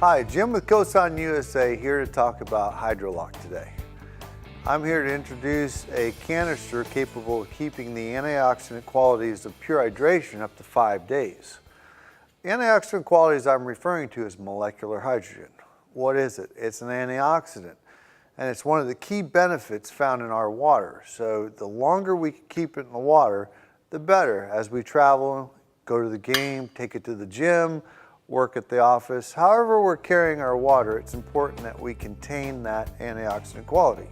Hi, Jim with CosanUSA here to talk about HydroLock today. I'm here to introduce a canister capable of keeping the antioxidant qualities of pure hydration up to 5 days. The antioxidant qualities I'm referring to is molecular hydrogen. What is it? It's an antioxidant, and it's one of the key benefits found in our water. So the longer we can keep it in the water, the better. As we travel, go to the game, take it to the gym, work at the office, however we're carrying our water, it's important that we contain that antioxidant quality.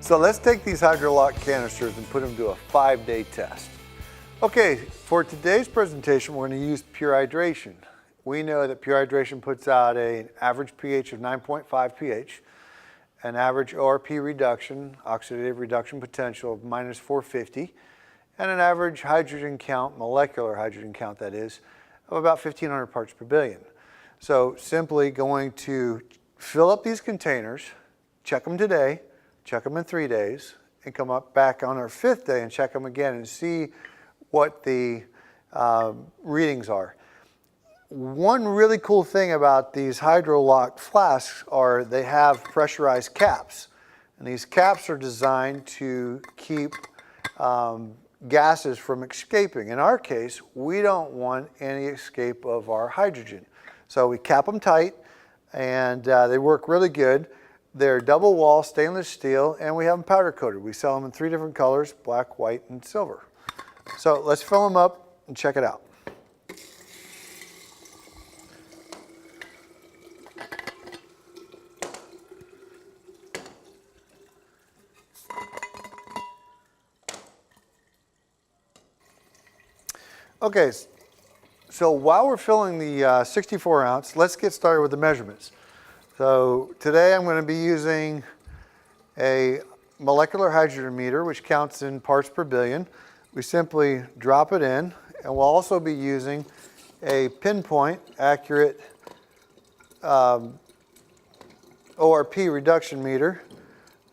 So let's take these HydroLock canisters and put them to a 5-day test. Okay, for today's presentation, we're going to use Pure Hydration. We know that Pure Hydration puts out an average pH of 9.5 pH, an average ORP reduction, oxidative reduction potential of minus 450, and an average hydrogen count, molecular hydrogen count that is, of about 1,500 parts per billion. So simply going to fill up these containers, check them today, check them in 3 days, and come up back on our 5th day and check them again and see what the readings are. One really cool thing about these HydroLock flasks are they have pressurized caps. And these caps are designed to keep gases from escaping. In our case, we don't want any escape of our hydrogen. So we cap them tight, and they work really good. They're double wall stainless steel, and we have them powder coated. We sell them in 3 different colors, black, white, and silver. So let's fill them up and check it out. Okay, so while we're filling the 64 ounce, let's get started with the measurements. So today I'm going to be using a molecular hydrogen meter, which counts in parts per billion. We simply drop it in, and we'll also be using a pinpoint accurate ORP reduction meter.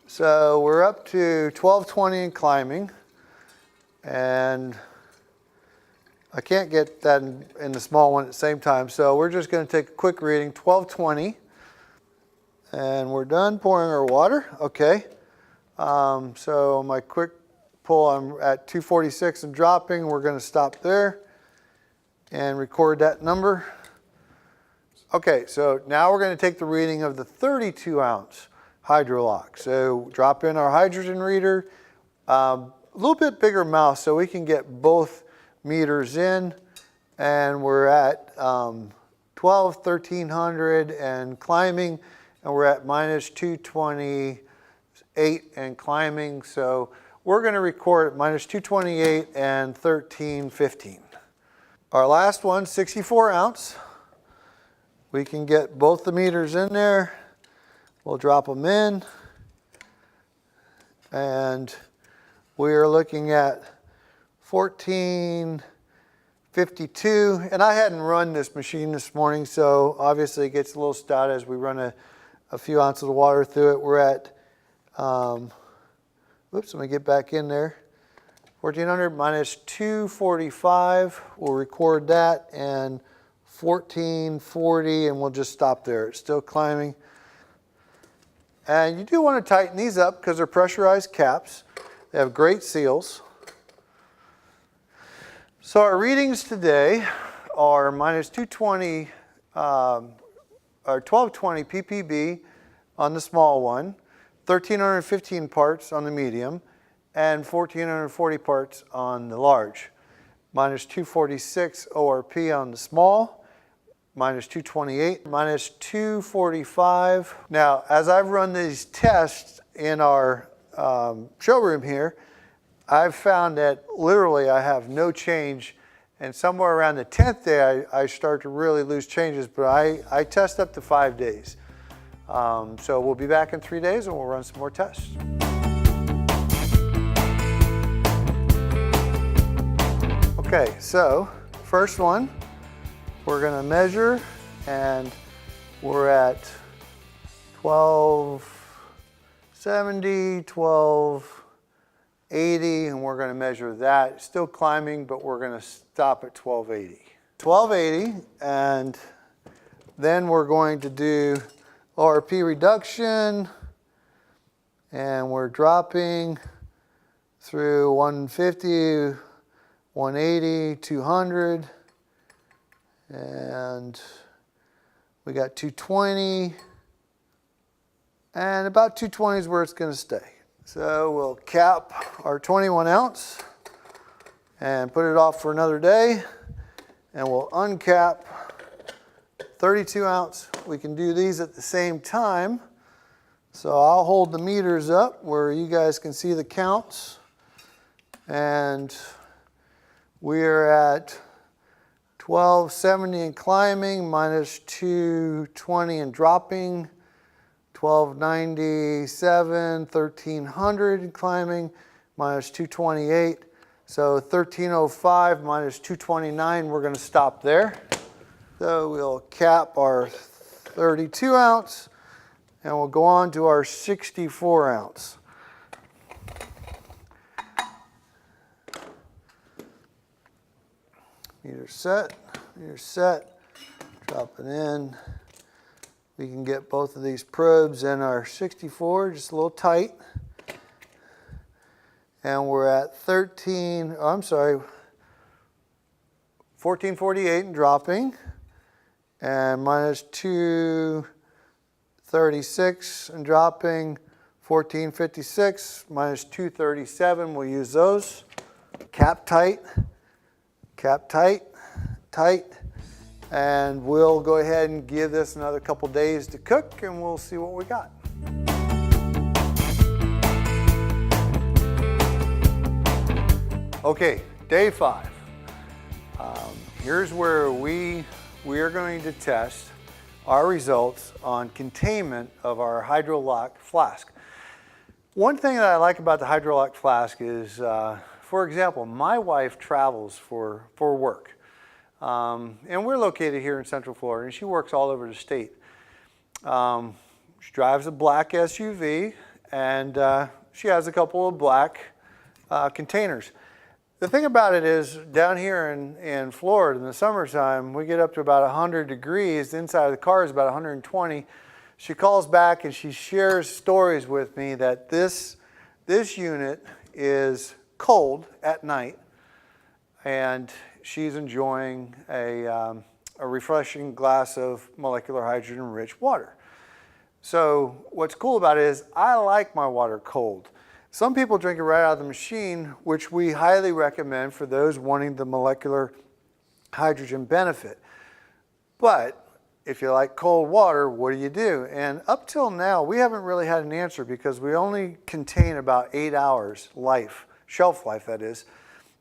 So we're up to 1220 and climbing, and I can't get that in the small one at the same time, so we're just going to take a quick reading, 1220, and we're done pouring our water. Okay, so my quick pull, I'm at 246 and dropping. We're going to stop there and record that number. Okay, so now we're going to take the reading of the 32 ounce HydroLock. So drop in our hydrogen reader, a little bit bigger mouth so we can get both meters in, and we're at 1300 and climbing, and we're at minus 228 and climbing. So we're going to record at minus 228 and 1315. Our last one, 64 ounce. We can get both the meters in there. We'll drop them in, and we are looking at 1452, and I hadn't run this machine this morning, so obviously it gets a little stout as we run a few ounces of water through it. We're at, oops, let me get back in there. 1400 minus 245, we'll record that, and 1440, and we'll just stop there. It's still climbing. And you do want to tighten these up because they're pressurized caps. They have great seals. So our readings today are minus 220, or 1220 ppb on the small one, 1315 parts on the medium, and 1440 parts on the large. Minus 246 ORP on the small, minus 228, minus 245. Now, as I've run these tests in our showroom here, I've found that literally I have no change, and somewhere around the 10th day I start to really lose changes, but I test up to 5 days. So we'll be back in 3 days and we'll run some more tests. Okay, so first one, we're going to measure, and we're at 1270, 1280, and we're going to measure that. Still climbing, but we're going to stop at 1280. 1280, and Then we're going to do ORP reduction, and we're dropping through 150, 180, 200, and we got 220, and about 220 is where it's going to stay. So we'll cap our 21 ounce and put it off for another day, and we'll uncap 32 ounce. We can do these at the same time. So I'll hold the meters up where you guys can see the counts. And we're at 1270 and climbing, minus 220 and dropping, 1297, 1300 and climbing, minus 228. So 1305 minus 229, we're going to stop there. So we'll cap our 32 ounce, and we'll go on to our 64 ounce. Meter set, drop it in. We can get both of these probes in our 64, just a little tight. And we're at 1448 and dropping, and minus 236 and dropping, 1456, minus 237, we'll use those. Cap tight, tight, and we'll go ahead and give this another couple days to cook, and we'll see what we got. Okay, day 5. Here's where we are going to test our results on containment of our Hydrolock flask. One thing that I like about the Hydrolock flask is, for example, my wife travels for work. And we're located here in Central Florida, and she works all over the state. She drives a black SUV, and she has a couple of black containers. The thing about it is, down here in Florida in the summertime, we get up to about 100 degrees. The inside of the car is about 120. She calls back and she shares stories with me that this unit is cold at night, and she's enjoying a refreshing glass of molecular hydrogen-rich water. So what's cool about it is I like my water cold. Some people drink it right out of the machine, which we highly recommend for those wanting the molecular hydrogen benefit. But if you like cold water, what do? And up till now, we haven't really had an answer because we only contain about 8 hours shelf life that is,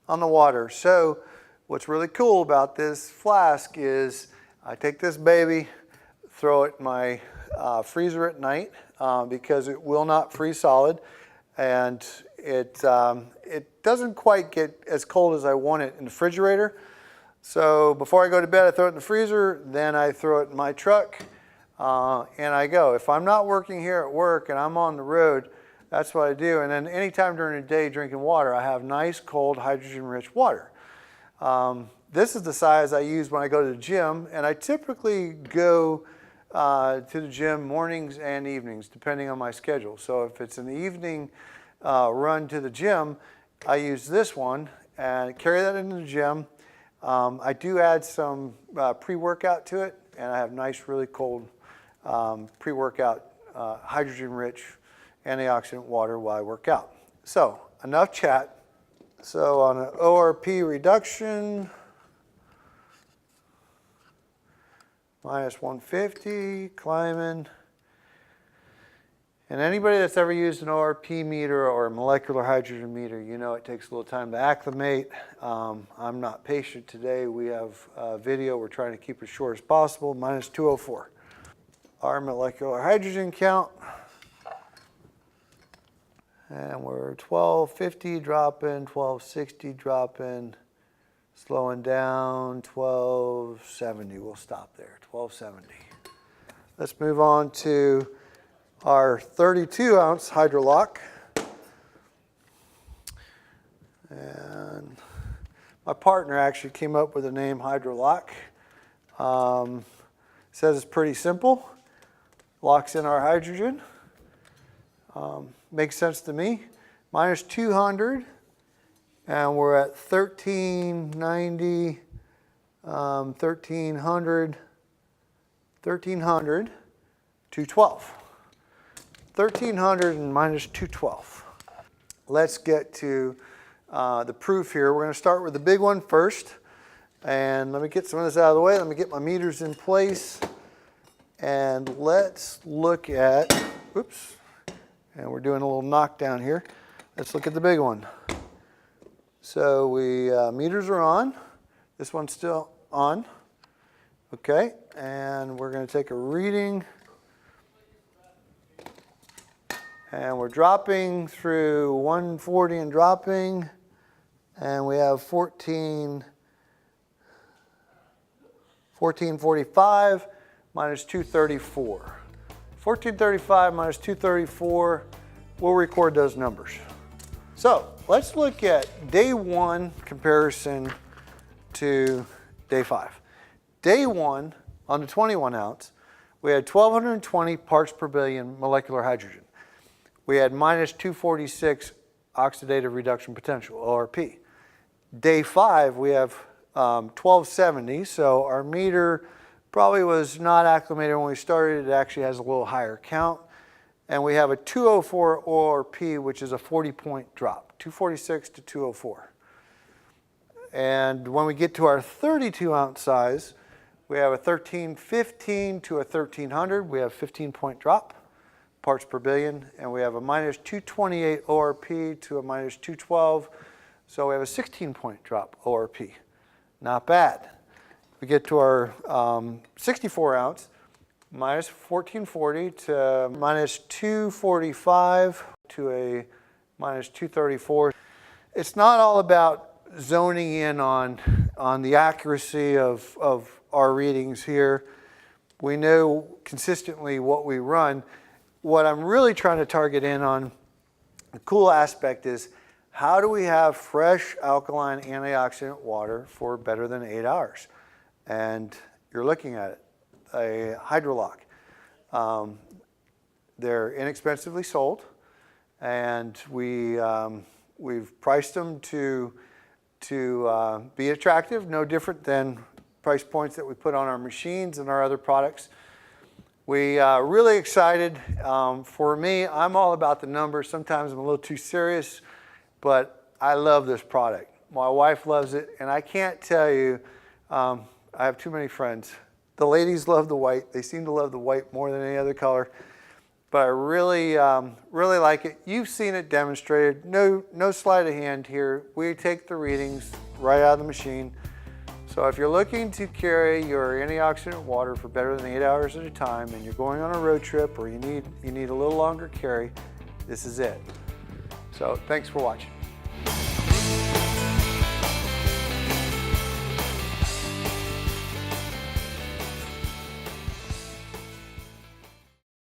on the water. So what's really cool about this flask is I take this baby, throw it in my freezer at night because it will not freeze solid. And it doesn't quite get as cold as I want it in the refrigerator. So before I go to bed, I throw it in the freezer, then I throw it in my truck, and I go. If I'm not working here at work and I'm on the road, that's what I do. And then anytime during the day drinking water, I have nice, cold, hydrogen-rich water. This is the size I use when I go to the gym, and I typically go to the gym mornings and evenings, depending on my schedule. So if it's an evening run to the gym, I use this one and carry that into the gym. I do add some pre-workout to it, and I have nice, really cold pre-workout hydrogen-rich antioxidant water while I work out. So enough chat. So on an ORP reduction, minus 150, climbing. And anybody that's ever used an ORP meter or a molecular hydrogen meter, you know it takes a little time to acclimate. I'm not patient today. We have a video. We're trying to keep it short as possible, minus 204. Our molecular hydrogen count. And we're 1250 dropping, 1260 dropping, slowing down, 1270. We'll stop there, 1270. Let's move on to our 32-ounce Hydrolock. And my partner actually came up with the name Hydrolock. Says it's pretty simple. Locks in our hydrogen. Makes sense to me. Minus 200, and we're at 1390, 1300, 212. 1300 and minus 212. Let's get to the proof here. We're going to start with the big one first. And let me get some of this out of the way. Let me get my meters in place. And let's look at, oops, and we're doing a little knockdown here. Let's look at the big one. So meters are on. This one's still on. Okay, and we're going to take a reading. And we're dropping through 140 and dropping. And we have 1445 minus 234. 1435 minus 234, we'll record those numbers. So let's look at day one comparison to day 5. Day 1 on the 21 ounce, we had 1,220 parts per billion molecular hydrogen. We had minus 246 oxidative reduction potential, ORP. Day 5, we have 1270, so our meter probably was not acclimated when we started. It actually has a little higher count. And we have a 204 ORP, which is a 40-point drop, 246 to 204. And when we get to our 32-ounce size, we have a 1315 to a 1300. We have 15-point drop, parts per billion. And we have a minus 228 ORP to a minus 212. So we have a 16-point drop ORP. Not bad. We get to our 64-ounce, minus 1440 to minus 245 to a minus 234. It's not all about zoning in on the accuracy of our readings here. We know consistently what we run. What I'm really trying to target in on, the cool aspect is, how do we have fresh alkaline antioxidant water for better than 8 hours? And you're looking at it, a HydroLock. They're inexpensively sold, and we've priced them to be attractive, no different than price points that we put on our machines and our other products. We are really excited. For me, I'm all about the numbers. Sometimes I'm a little too serious, but I love this product. My wife loves it, and I can't tell you, I have too many friends. The ladies love the white. They seem to love the white more than any other color. But I really, really like it. You've seen it demonstrated. No sleight of hand here. We take the readings right out of the machine. So if you're looking to carry your antioxidant water for better than 8 hours at a time, and you're going on a road trip, or you need a little longer carry, this is it. So thanks for watching.